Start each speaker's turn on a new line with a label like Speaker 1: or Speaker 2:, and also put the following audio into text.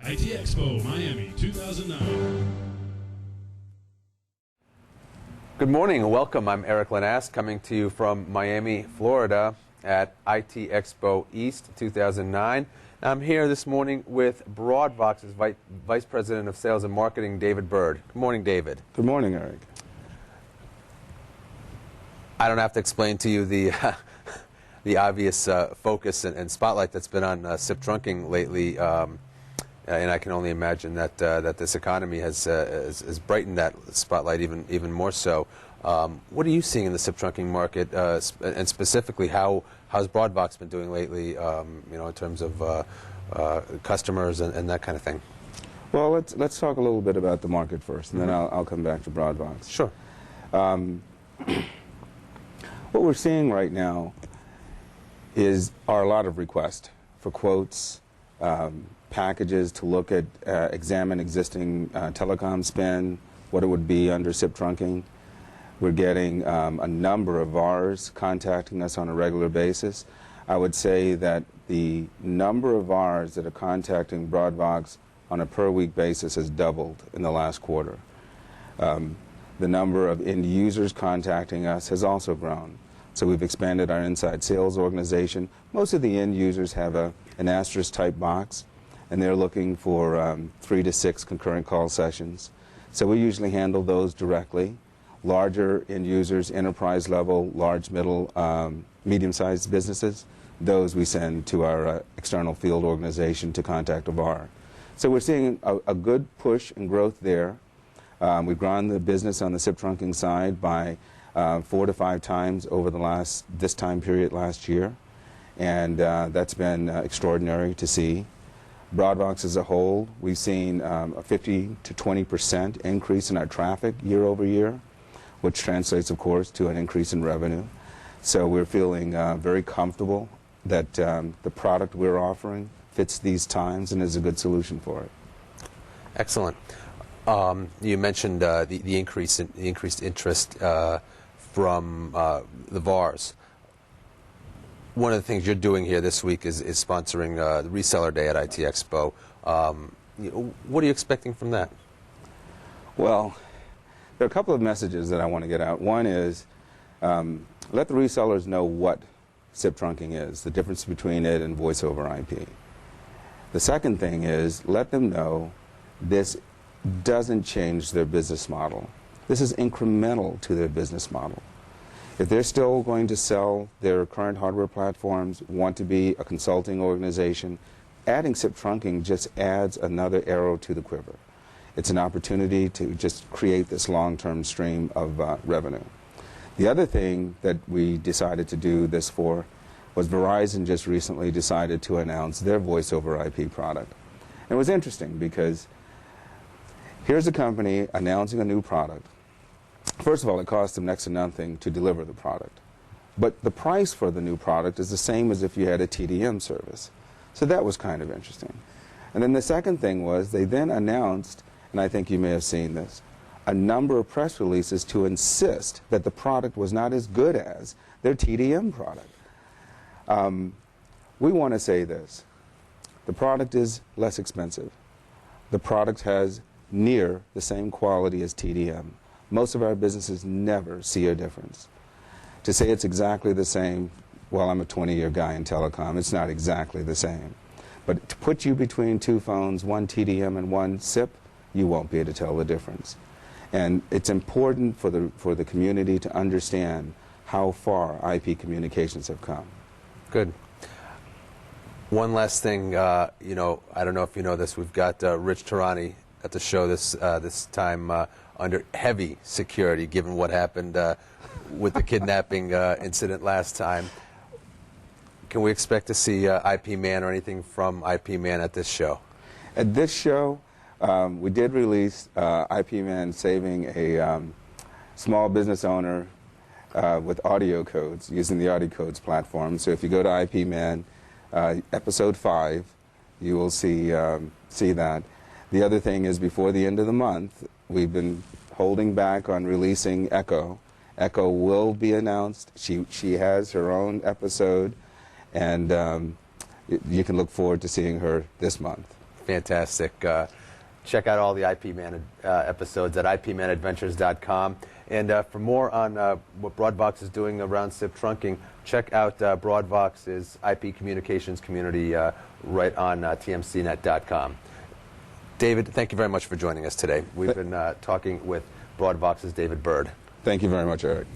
Speaker 1: IT Expo Miami 2009.
Speaker 2: Good morning and welcome. I'm Eric Lanask coming to you from Miami, Florida at IT Expo East 2009. I'm here this morning with Broadvox's Vice President of Sales and Marketing, David Byrd. Good morning, David.
Speaker 3: Good morning, Eric.
Speaker 2: I don't have to explain to you the obvious focus and spotlight that's been on SIP trunking lately, and I can only imagine that this economy has brightened that spotlight even more so. What are you seeing in the SIP trunking market, and specifically how's Broadvox been doing lately, in terms of customers and that kind of thing?
Speaker 3: Well, let's talk a little bit about the market first, and then I'll come back to Broadvox.
Speaker 2: Sure.
Speaker 3: What we're seeing right now are a lot of requests for quotes, packages to look at, examine existing telecom spend, what it would be under SIP trunking. We're getting a number of VARs contacting us on a regular basis. I would say that the number of VARs that are contacting Broadvox on a per-week basis has doubled in the last quarter. The number of end users contacting us has also grown. So we've expanded our inside sales organization. Most of the end users have an asterisk type box, and they're looking for 3 to 6 concurrent call sessions. So we usually handle those directly. Larger end users, enterprise level, large, middle, medium-sized businesses, those we send to our external field organization to contact a VAR. So we're seeing a good push and growth there. We've grown the business on the SIP trunking side by 4 to 5 times over this time period last year, and that's been extraordinary to see. Broadvox as a whole, we've seen a 50 to 20% increase in our traffic year over year, which translates, of course, to an increase in revenue. So we're feeling very comfortable that the product we're offering fits these times and is a good solution for it.
Speaker 2: Excellent. You mentioned the increased interest from the VARs. One of the things you're doing here this week is sponsoring the Reseller Day at IT Expo. What are you expecting from that?
Speaker 3: Well, there are a couple of messages that I want to get out. One is let the resellers know what SIP trunking is, the difference between it and voice over IP. The second thing is let them know this doesn't change their business model. This is incremental to their business model. If they're still going to sell their current hardware platforms, want to be a consulting organization, adding SIP trunking just adds another arrow to the quiver. It's an opportunity to just create this long-term stream of revenue. The other thing that we decided to do this for was Verizon just recently decided to announce their voice over IP product. And it was interesting because here's a company announcing a new product. First of all, it costs them next to nothing to deliver the product. But the price for the new product is the same as if you had a TDM service. So that was kind of interesting. And then the second thing was they then announced, and I think you may have seen this, a number of press releases to insist that the product was not as good as their TDM product. We want to say this. The product is less expensive. The product has near the same quality as TDM. Most of our businesses never see a difference. To say it's exactly the same, well, I'm a 20-year guy in telecom, it's not exactly the same. But to put you between 2 phones, one TDM and one SIP, you won't be able to tell the difference. And it's important for the community to understand how far IP communications have come.
Speaker 2: Good. One last thing, I don't know if you know this, we've got Rich Tarani at the show this time under heavy security, given what happened with the kidnapping incident last time. Can we expect to see IP Man or anything from IP Man at this show?
Speaker 3: At this show, we did release IP Man saving a small business owner with audio codes, using the audio codes platform. So if you go to IP Man, episode 5, you will see that. The other thing is before the end of the month, we've been holding back on releasing Echo. Echo will be announced. She has her own episode, and you can look forward to seeing her this month.
Speaker 2: Fantastic. Check out all the IP Man episodes at ipmanadventures.com. And for more on what Broadvox is doing around SIP trunking, check out Broadvox's IP communications community right on tmcnet.com. David, thank you very much for joining us today. We've been talking with Broadvox's David Byrd.
Speaker 3: Thank you very much, Eric.